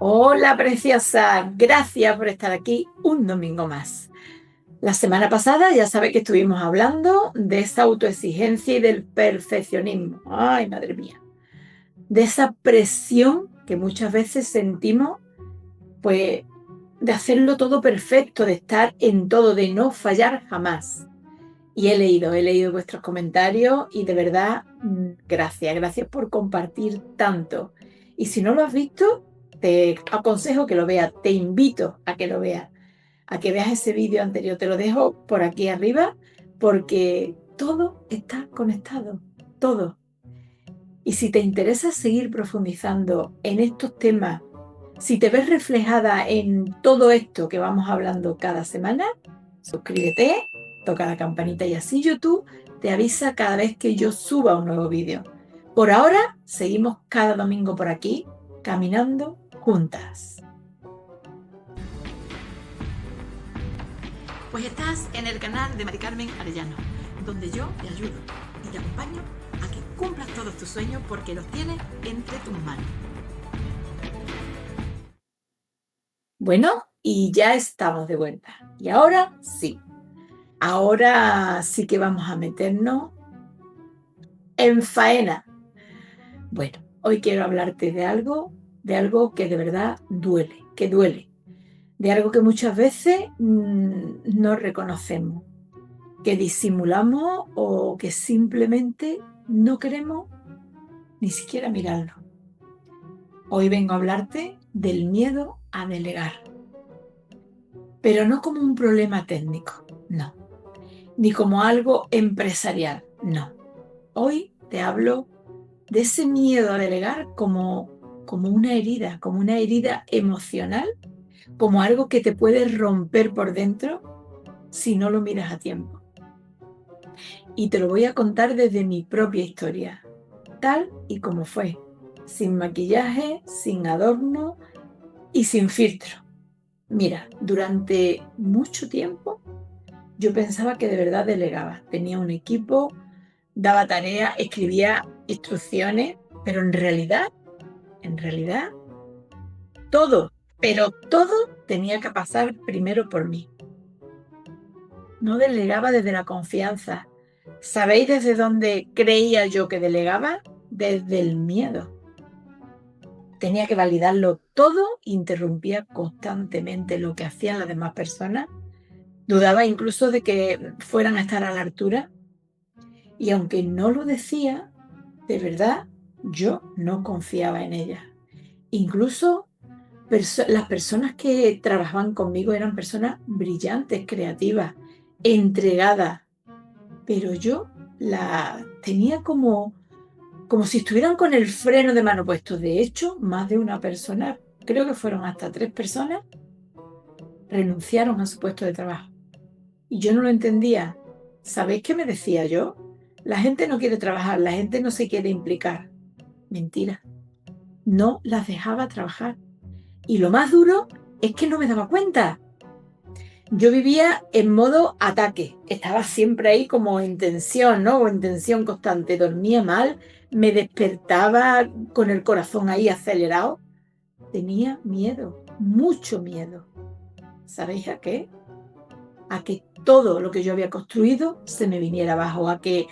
Hola, preciosa. Gracias por estar aquí un domingo más. La semana pasada ya sabes que estuvimos hablando de esa autoexigencia y del perfeccionismo. Ay, madre mía. De esa presión que muchas veces sentimos, pues, de hacerlo todo perfecto, de estar en todo, de no fallar jamás. Y he leído vuestros comentarios y de verdad, gracias por compartir tanto. Y si no lo has visto, te aconsejo que lo veas, te invito a que lo veas, a que veas ese vídeo anterior. Te lo dejo por aquí arriba porque todo está conectado, todo. Y si te interesa seguir profundizando en estos temas, si te ves reflejada en todo esto que vamos hablando cada semana, suscríbete, toca la campanita y así YouTube te avisa cada vez que yo suba un nuevo vídeo. Por ahora, seguimos cada domingo por aquí, caminando juntas. Pues estás en el canal de Mari Carmen Arellano, donde yo te ayudo y te acompaño a que cumplas todos tus sueños porque los tienes entre tus manos. Bueno, y ya estamos de vuelta. Y ahora sí que vamos a meternos en faena. Bueno, hoy quiero hablarte de algo que de verdad duele, de algo que muchas veces no reconocemos, que disimulamos o que simplemente no queremos ni siquiera mirarlo. Hoy vengo a hablarte del miedo a delegar, pero no como un problema técnico, no, ni como algo empresarial, no. Hoy te hablo de ese miedo a delegar como como una herida emocional, como algo que te puede romper por dentro si no lo miras a tiempo. Y te lo voy a contar desde mi propia historia, tal y como fue, sin maquillaje, sin adorno y sin filtro. Mira, durante mucho tiempo yo pensaba que de verdad delegaba. Tenía un equipo, daba tareas, escribía instrucciones, pero en realidad, todo, pero todo tenía que pasar primero por mí. No delegaba desde la confianza. ¿Sabéis desde dónde creía yo que delegaba? Desde el miedo. Tenía que validarlo todo, interrumpía constantemente lo que hacían las demás personas. Dudaba incluso de que fueran a estar a la altura. Y aunque no lo decía, de verdad, yo no confiaba en ellas. Incluso las personas que trabajaban conmigo eran personas brillantes, creativas, entregadas, pero yo la tenía como si estuvieran con el freno de mano puesto. De hecho, más de una persona, creo que fueron hasta 3 personas, renunciaron a su puesto de trabajo. Y yo no lo entendía. ¿Sabéis qué me decía yo? La gente no quiere trabajar, la gente no se quiere implicar. Mentira, no las dejaba trabajar. Y lo más duro es que no me daba cuenta. Yo vivía en modo ataque, estaba siempre ahí como en tensión, ¿no? O en tensión constante, dormía mal, me despertaba con el corazón ahí acelerado. Tenía miedo, mucho miedo. ¿Sabéis a qué? A que todo lo que yo había construido se me viniera abajo, a que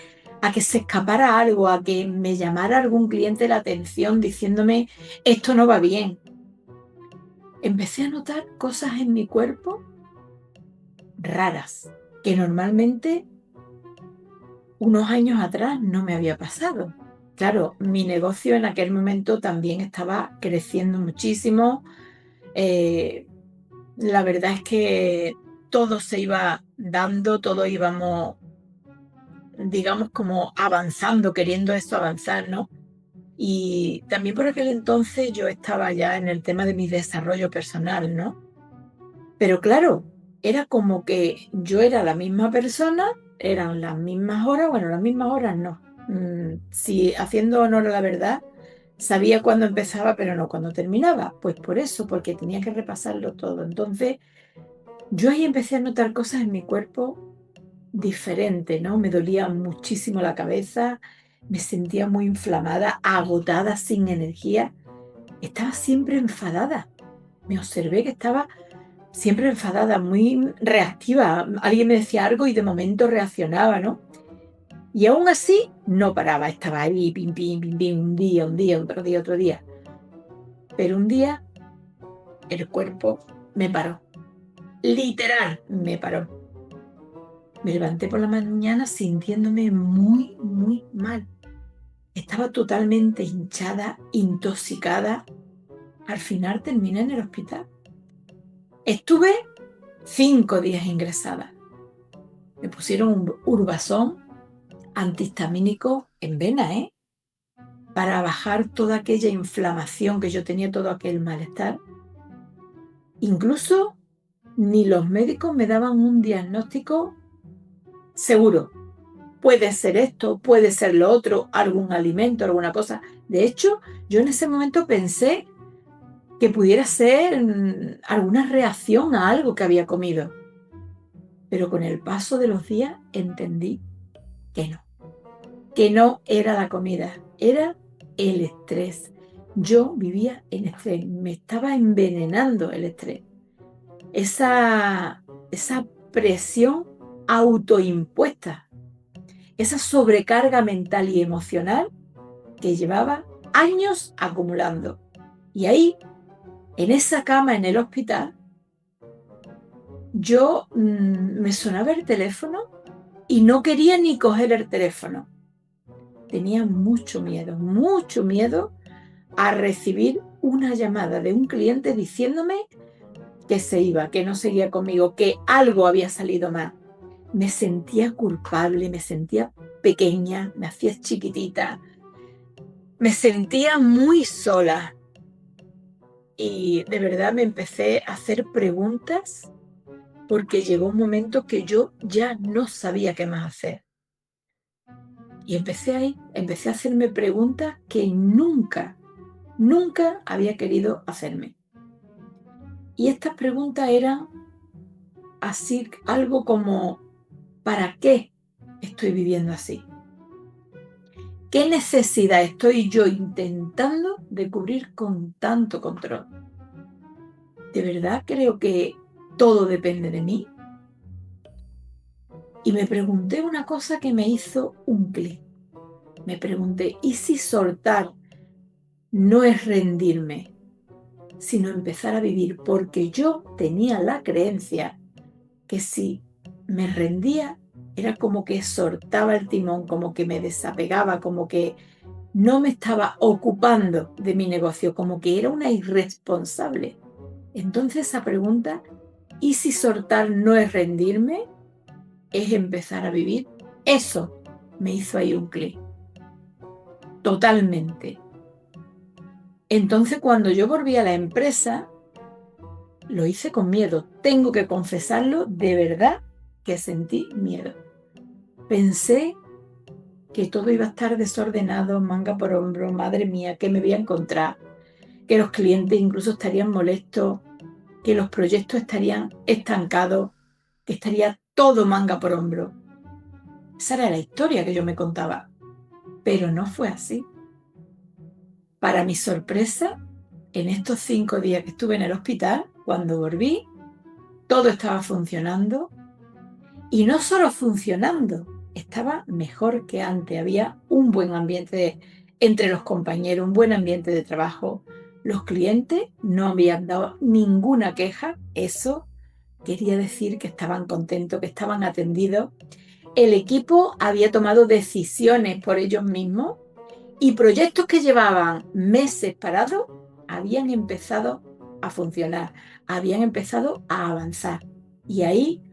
se escapara algo, a que me llamara algún cliente la atención diciéndome, esto no va bien. Empecé a notar cosas en mi cuerpo raras, que normalmente unos años atrás no me había pasado. Claro, mi negocio en aquel momento también estaba creciendo muchísimo. eh, la verdad es que todo se iba dando, todo íbamos, digamos, como avanzando, queriendo eso avanzar, ¿no? Y también por aquel entonces yo estaba ya en el tema de mi desarrollo personal, ¿no? Pero claro, era como que yo era la misma persona, eran las mismas horas, bueno, las mismas horas no. Si haciendo honor a la verdad, sabía cuándo empezaba, pero no cuándo terminaba. Pues por eso, porque tenía que repasarlo todo. Entonces, yo ahí empecé a notar cosas en mi cuerpo diferentes, ¿no? Me dolía muchísimo la cabeza, me sentía muy inflamada, agotada, sin energía. Estaba siempre enfadada. Me observé que estaba siempre enfadada, muy reactiva. Alguien me decía algo y de momento reaccionaba, ¿no? Y aún así no paraba, estaba ahí, pim, pim, pim, pim, un día, otro día. Pero un día el cuerpo me paró, literal me paró. Me levanté por la mañana sintiéndome muy, muy mal. Estaba totalmente hinchada, intoxicada. Al final terminé en el hospital. Estuve 5 días ingresada. Me pusieron un Urbazón antihistamínico en vena, para bajar toda aquella inflamación que yo tenía, todo aquel malestar. Incluso ni los médicos me daban un diagnóstico seguro. Puede ser esto, puede ser lo otro, algún alimento, alguna cosa. De hecho, yo en ese momento pensé que pudiera ser alguna reacción a algo que había comido. Pero con el paso de los días entendí que no era la comida, era el estrés. Yo vivía en estrés, me estaba envenenando el estrés. Esa presión autoimpuesta, esa sobrecarga mental y emocional que llevaba años acumulando. Y ahí, en esa cama en el hospital, yo me sonaba el teléfono y no quería ni coger el teléfono. Tenía mucho miedo a recibir una llamada de un cliente diciéndome que se iba, que no seguía conmigo, que algo había salido mal. Me sentía culpable, me sentía pequeña, me hacía chiquitita, me sentía muy sola. Y de verdad me empecé a hacer preguntas porque llegó un momento que yo ya no sabía qué más hacer. Y empecé a hacerme preguntas que nunca había querido hacerme. Y estas preguntas eran así, algo como, ¿para qué estoy viviendo así? ¿Qué necesidad estoy yo intentando de cubrir con tanto control? ¿De verdad creo que todo depende de mí? Y me pregunté una cosa que me hizo un clic. Me pregunté, ¿y si soltar no es rendirme, sino empezar a vivir? Porque yo tenía la creencia que si me rendía era como que soltaba el timón, como que me desapegaba, como que no me estaba ocupando de mi negocio, como que era una irresponsable. Entonces esa pregunta, ¿y si soltar no es rendirme? Es empezar a vivir. Eso me hizo ahí un clic. Totalmente. Entonces cuando yo volví a la empresa, lo hice con miedo. Tengo que confesarlo, de verdad que sentí miedo. Pensé que todo iba a estar desordenado, manga por hombro, madre mía, que me voy a encontrar, que los clientes incluso estarían molestos, que los proyectos estarían estancados, que estaría todo manga por hombro. Esa era la historia que yo me contaba, pero no fue así. Para mi sorpresa, en estos 5 días que estuve en el hospital, cuando volví, todo estaba funcionando y no solo funcionando, estaba mejor que antes. Había un buen ambiente entre los compañeros, un buen ambiente de trabajo. Los clientes no habían dado ninguna queja. Eso quería decir que estaban contentos, que estaban atendidos. El equipo había tomado decisiones por ellos mismos y proyectos que llevaban meses parados habían empezado a funcionar, habían empezado a avanzar. Y ahí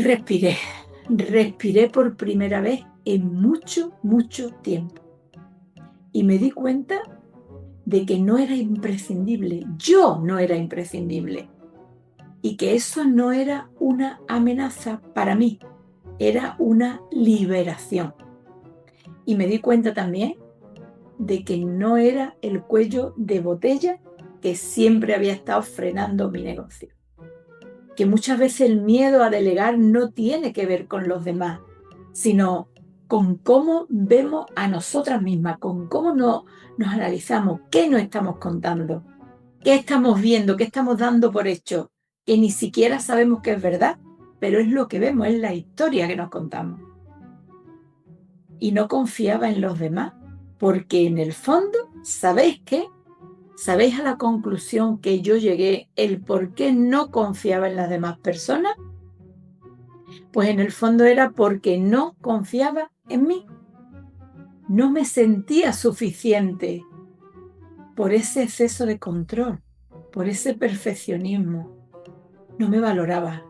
respiré por primera vez en mucho tiempo. Y me di cuenta de que no era imprescindible, yo no era imprescindible. Y que eso no era una amenaza para mí, era una liberación. Y me di cuenta también de que no era el cuello de botella que siempre había estado frenando mi negocio. Que muchas veces el miedo a delegar no tiene que ver con los demás, sino con cómo vemos a nosotras mismas, con cómo nos analizamos, qué nos estamos contando, ¿Qué estamos viendo? ¿Qué estamos dando por hecho? Que ni siquiera sabemos que es verdad, pero es lo que vemos, es la historia que nos contamos. Y no confiaba en los demás, porque en el fondo, ¿sabéis qué? ¿Sabéis a la conclusión que yo llegué el por qué no confiaba en las demás personas? Pues en el fondo era porque no confiaba en mí. No me sentía suficiente por ese exceso de control, por ese perfeccionismo. No me valoraba.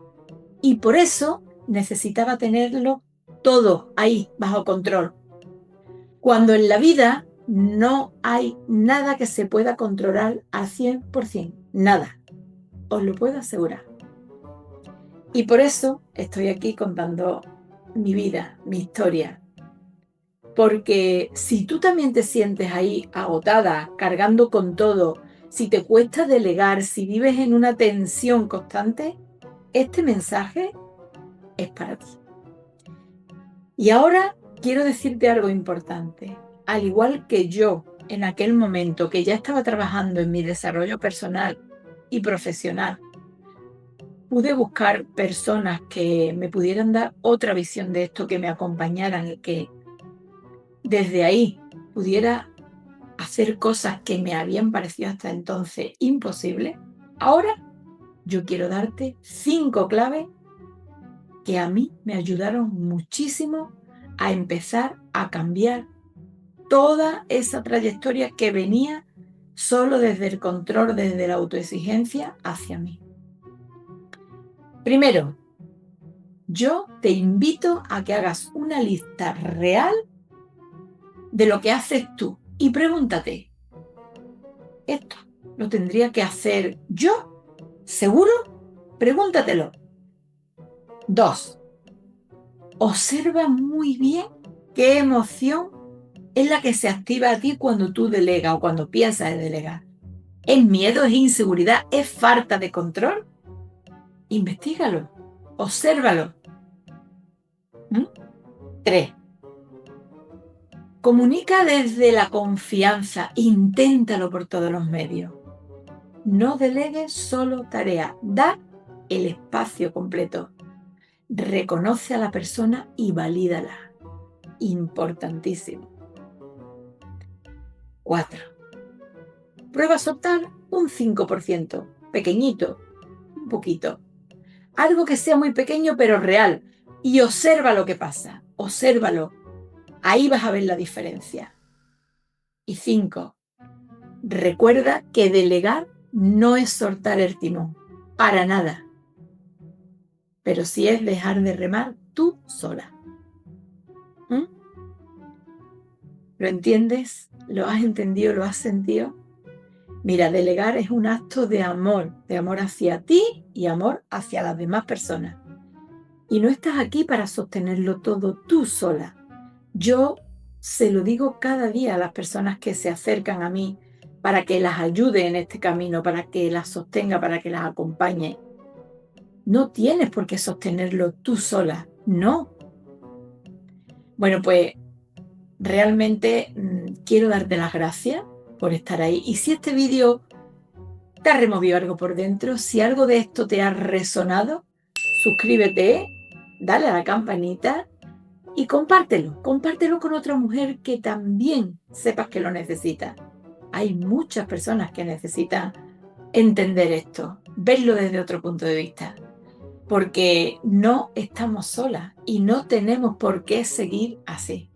Y por eso necesitaba tenerlo todo ahí, bajo control. Cuando en la vida no hay nada que se pueda controlar al 100%. Nada. Os lo puedo asegurar. Y por eso estoy aquí contando mi vida, mi historia. Porque si tú también te sientes ahí agotada, cargando con todo, si te cuesta delegar, si vives en una tensión constante, este mensaje es para ti. Y ahora quiero decirte algo importante. Al igual que yo, en aquel momento que ya estaba trabajando en mi desarrollo personal y profesional, pude buscar personas que me pudieran dar otra visión de esto, que me acompañaran y que desde ahí pudiera hacer cosas que me habían parecido hasta entonces imposibles. Ahora yo quiero darte 5 claves que a mí me ayudaron muchísimo a empezar a cambiar toda esa trayectoria que venía solo desde el control, desde la autoexigencia hacia mí. Primero, yo te invito a que hagas una lista real de lo que haces tú y pregúntate, ¿esto lo tendría que hacer yo? ¿Seguro? Pregúntatelo. 2. Observa muy bien qué emoción es la que se activa a ti cuando tú delegas o cuando piensas en delegar. ¿Es miedo? ¿Es inseguridad? ¿Es falta de control? Investígalo, obsérvalo. 3. Comunica desde la confianza, inténtalo por todos los medios. No delegues solo tareas, da el espacio completo. Reconoce a la persona y valídala. Importantísimo. 4. Prueba a soltar un 5%, pequeñito, un poquito. Algo que sea muy pequeño pero real. Y observa lo que pasa, obsérvalo. Ahí vas a ver la diferencia. Y 5. Recuerda que delegar no es soltar el timón, para nada. Pero sí es dejar de remar tú sola. ¿Lo entiendes? ¿Lo has entendido? ¿Lo has sentido? Mira, delegar es un acto de amor hacia ti y amor hacia las demás personas. Y no estás aquí para sostenerlo todo tú sola. Yo se lo digo cada día a las personas que se acercan a mí para que las ayude en este camino, para que las sostenga, para que las acompañe. No tienes por qué sostenerlo tú sola, no. Bueno, pues realmente quiero darte las gracias por estar ahí. Y si este vídeo te ha removido algo por dentro, si algo de esto te ha resonado, suscríbete, dale a la campanita y compártelo. Compártelo con otra mujer que también sepas que lo necesita. Hay muchas personas que necesitan entender esto, verlo desde otro punto de vista. Porque no estamos solas y no tenemos por qué seguir así.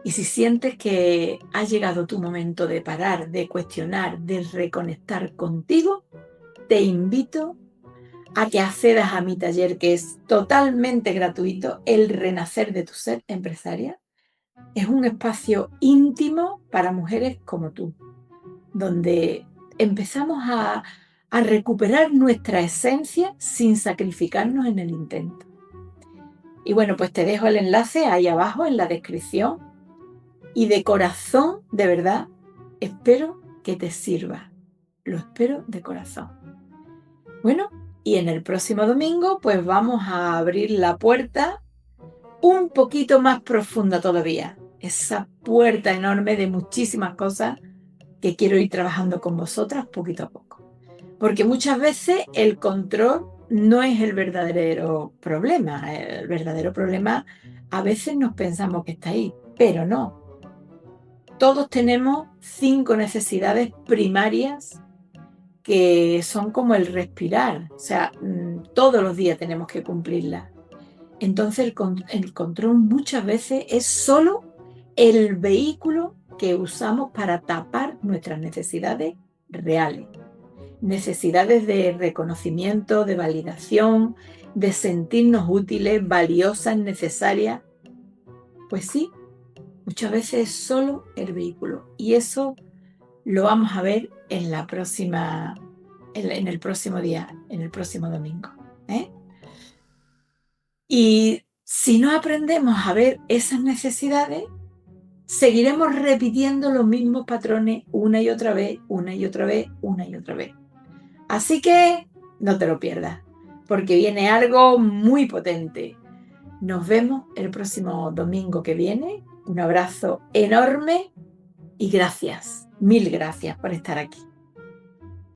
Y si sientes que ha llegado tu momento de parar, de cuestionar, de reconectar contigo, te invito a que accedas a mi taller, que es totalmente gratuito, El Renacer de tu Ser Empresaria. Es un espacio íntimo para mujeres como tú, donde empezamos a recuperar nuestra esencia sin sacrificarnos en el intento. Y bueno, pues te dejo el enlace ahí abajo en la descripción. Y de corazón, de verdad, espero que te sirva. Lo espero de corazón. Bueno, y en el próximo domingo, pues vamos a abrir la puerta un poquito más profunda todavía. Esa puerta enorme de muchísimas cosas que quiero ir trabajando con vosotras poquito a poco. Porque muchas veces el control no es el verdadero problema. El verdadero problema a veces nos pensamos que está ahí, pero no. Todos tenemos 5 necesidades primarias que son como el respirar. O sea, todos los días tenemos que cumplirlas. Entonces el control muchas veces es solo el vehículo que usamos para tapar nuestras necesidades reales. Necesidades de reconocimiento, de validación, de sentirnos útiles, valiosas, necesarias. Pues sí, muchas veces es solo el vehículo. Y eso lo vamos a ver en la próxima, en el próximo día, en el próximo domingo. ¿eh? Y si no aprendemos a ver esas necesidades, seguiremos repitiendo los mismos patrones una y otra vez, una y otra vez, una y otra vez. Así que no te lo pierdas, porque viene algo muy potente. Nos vemos el próximo domingo que viene. Un abrazo enorme y gracias, mil gracias por estar aquí.